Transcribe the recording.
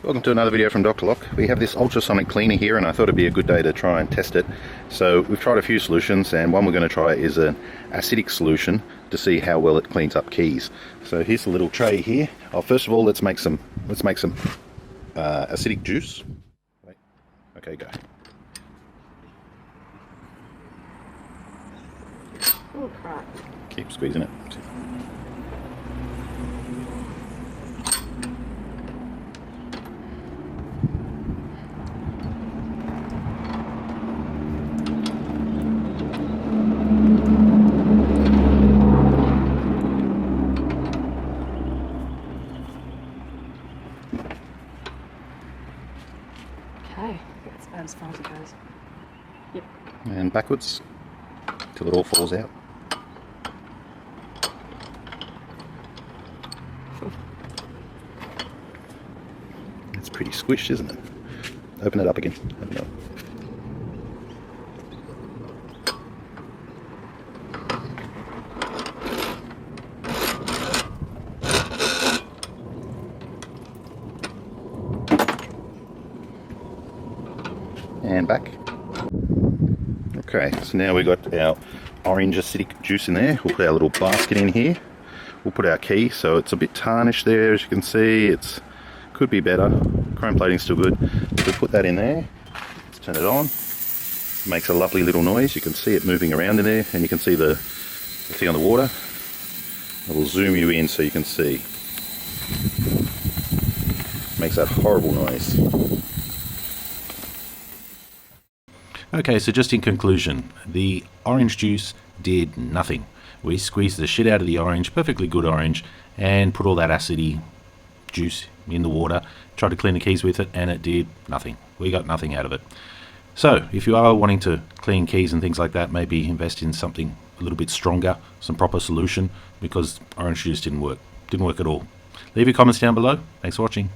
Welcome to another video from Dr. Lock. We have this ultrasonic cleaner here and I thought it'd be a good day to try and test it. So we've tried a few solutions and one we're going to try is an acidic solution to see how well it cleans up keys. So here's the little tray here. First of all, let's make some acidic juice. Wait. Okay, go. Oh crap. Keep squeezing it. Okay, that's about as far as it goes. Yep. And backwards till it all falls out. It's pretty squished, isn't it? Open it up again. Open it up. And back. Okay, so now we've got our orange acidic juice in there. We'll put our little basket in here. We'll put our key, so it's a bit tarnished there, as you can see. It's could be better. Chrome plating's still good. So we'll put that in there. Let's turn it on. It makes a lovely little noise. You can see it moving around in there, and you can see the thing on the water. I will zoom you in so you can see. Makes that horrible noise. Okay, so just in conclusion, the orange juice did nothing. We squeezed the shit out of the orange, perfectly good orange, and put all that acidy juice in the water, tried to clean the keys with it, and it did nothing. We got nothing out of it. So, if you are wanting to clean keys and things like that, maybe invest in something a little bit stronger, some proper solution, because orange juice didn't work. Didn't work at all. Leave your comments down below. Thanks for watching.